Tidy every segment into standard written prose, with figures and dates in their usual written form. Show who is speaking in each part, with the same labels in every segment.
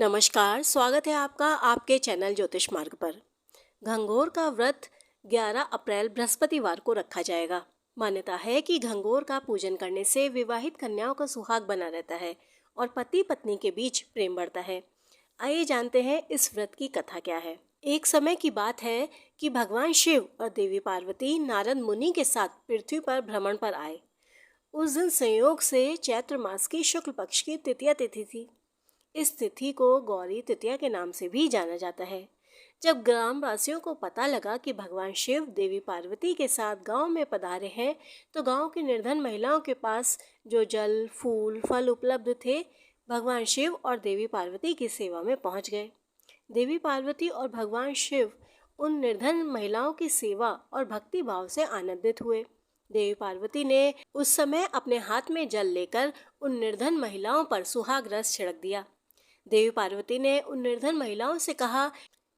Speaker 1: नमस्कार, स्वागत है आपका आपके चैनल ज्योतिष मार्ग पर। घंघोर का व्रत 11 अप्रैल बृहस्पतिवार को रखा जाएगा। मान्यता है कि घंघोर का पूजन करने से विवाहित कन्याओं का सुहाग बना रहता है और पति पत्नी के बीच प्रेम बढ़ता है। आइए जानते हैं इस व्रत की कथा क्या है। एक समय की बात है कि भगवान शिव और देवी पार्वती नारद मुनि के साथ पृथ्वी पर भ्रमण पर आए। उस दिन संयोग से चैत्र मास की शुक्ल पक्ष की तृतीया तिथि थी। इस तिथि को गौरी तृतीया के नाम से भी जाना जाता है। जब ग्रामवासियों को पता लगा कि भगवान शिव देवी पार्वती के साथ गांव में पधारे हैं, तो गांव की निर्धन महिलाओं के पास जो जल, फूल, फल उपलब्ध थे, भगवान शिव और देवी पार्वती की सेवा में पहुंच गए। देवी पार्वती और भगवान शिव उन निर्धन महिलाओं की सेवा और भक्ति भाव से आनंदित हुए। देवी पार्वती ने उस समय अपने हाथ में जल लेकर उन निर्धन महिलाओं पर सुहाग रस छिड़क दिया। देवी पार्वती ने उन निर्धन महिलाओं से कहा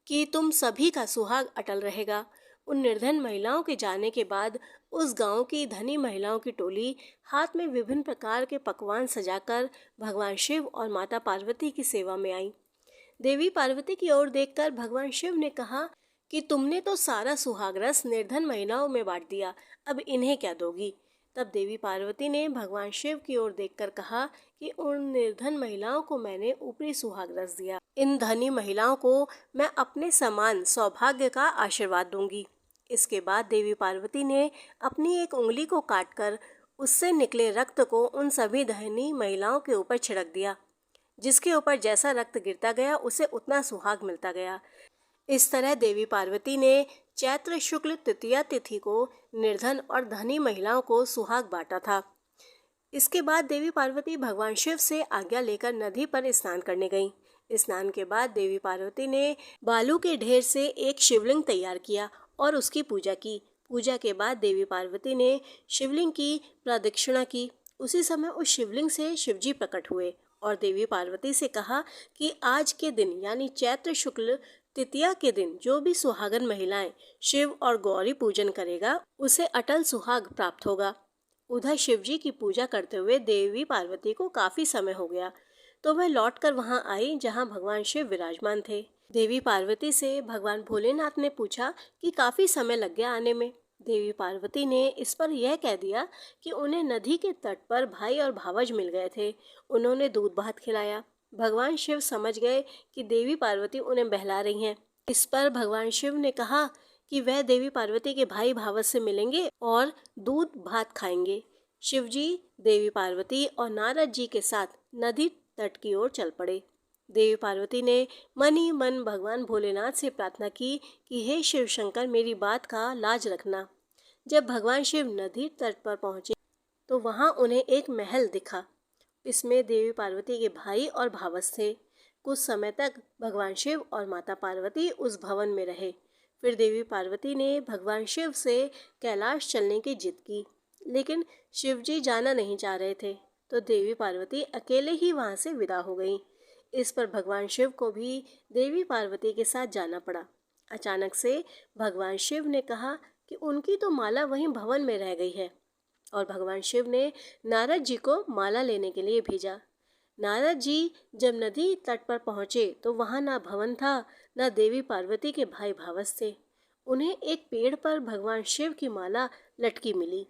Speaker 1: कि तुम सभी का सुहाग अटल रहेगा। उन निर्धन महिलाओं के जाने के बाद उस गांव की धनी महिलाओं की टोली हाथ में विभिन्न प्रकार के पकवान सजाकर भगवान शिव और माता पार्वती की सेवा में आई। देवी पार्वती की ओर देखकर भगवान शिव ने कहा कि तुमने तो सारा सुहाग रस निर्धन महिलाओं में बांट दिया, अब इन्हें क्या दोगी। तब देवी पार्वती ने भगवान शिव की ओर देखकर कहा कि उन निर्धन महिलाओं को मैंने ऊपरी सुहाग रस दिया, इन धनी महिलाओं को मैं अपने समान सौभाग्य का आशीर्वाद दूंगी। इसके बाद देवी पार्वती ने अपनी एक उंगली को काटकर उससे निकले रक्त को उन सभी धनी महिलाओं के ऊपर छिड़क दिया। जिसके ऊपर जैसा रक्त गिरता गया उसे उतना सुहाग मिलता गया। इस तरह देवी पार्वती ने चैत्र शुक्ल तृतीया तिथि को निर्धन और धनी महिलाओं को सुहाग बांटा था। इसके बाद देवी पार्वती भगवान शिव से आज्ञा लेकर नदी पर स्नान करने गईं। स्नान के बाद देवी पार्वती ने बालू के ढेर से एक शिवलिंग तैयार किया और उसकी पूजा की। पूजा के बाद देवी पार्वती ने शिवलिंग की प्रदक्षिणा की। उसी समय उस शिवलिंग से शिवजी प्रकट हुए और देवी पार्वती से कहा कि आज के दिन यानी चैत्र शुक्ल तृतीया के दिन जो भी सुहागन महिलाएं शिव और गौरी पूजन करेगा उसे अटल सुहाग प्राप्त होगा। उधर शिवजी की पूजा करते हुए देवी पार्वती को काफी समय हो गया, तो वह लौटकर वहां आई जहां भगवान शिव विराजमान थे। देवी पार्वती से भगवान भोलेनाथ ने पूछा कि काफी समय लग गया आने में। देवी पार्वती ने इस पर यह कह दिया कि उन्हें नदी के तट पर भाई और भावज मिल गए थे, उन्होंने दूध भात खिलाया। भगवान शिव समझ गए कि देवी पार्वती उन्हें बहला रही हैं। इस पर भगवान शिव ने कहा कि वह देवी पार्वती के भाई भावज से मिलेंगे और दूध भात खाएंगे। शिवजी, देवी पार्वती और नारद जी के साथ नदी तट की ओर चल पड़े। देवी पार्वती ने मन ही मन भगवान भोलेनाथ से प्रार्थना की कि हे शिव शंकर, मेरी बात का लाज रखना। जब भगवान शिव नदी तट पर पहुंचे तो वहां उन्हें एक महल दिखा। इसमें देवी पार्वती के भाई और भावज थे। कुछ समय तक भगवान शिव और माता पार्वती उस भवन में रहे। फिर देवी पार्वती ने भगवान शिव से कैलाश चलने की जिद की, लेकिन शिवजी जाना नहीं चाह रहे थे, तो देवी पार्वती अकेले ही वहां से विदा हो गईं। इस पर भगवान शिव को भी देवी पार्वती के साथ जाना पड़ा। अचानक से भगवान शिव ने कहा कि उनकी तो माला वहीं भवन में रह गई है, और भगवान शिव ने नारद जी को माला लेने के लिए भेजा। नारद जी जब नदी तट पर पहुंचे तो वहां ना भवन था, ना देवी पार्वती के भाई भावज थे। उन्हें एक पेड़ पर भगवान शिव की माला लटकी मिली।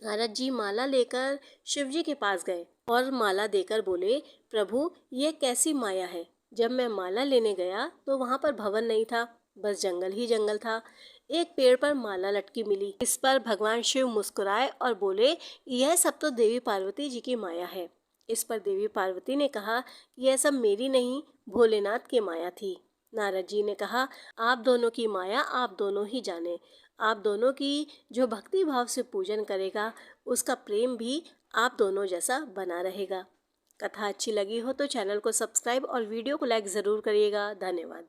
Speaker 1: नारद जी माला लेकर शिव जी के पास गए और माला देकर बोले, प्रभु, ये कैसी माया है। जब मैं माला लेने गया तो वहां पर भवन नहीं था, बस जंगल ही जंगल था। एक पेड़ पर माला लटकी मिली। इस पर भगवान शिव मुस्कुराए और बोले, यह सब तो देवी पार्वती जी की माया है। इस पर देवी पार्वती ने कहा कि यह सब मेरी नहीं, भोलेनाथ की माया थी। नारद जी ने कहा, आप दोनों की माया आप दोनों ही जाने। आप दोनों की जो भक्ति भाव से पूजन करेगा उसका प्रेम भी आप दोनों जैसा बना रहेगा। कथा अच्छी लगी हो तो चैनल को सब्सक्राइब और वीडियो को लाइक ज़रूर करिएगा। धन्यवाद।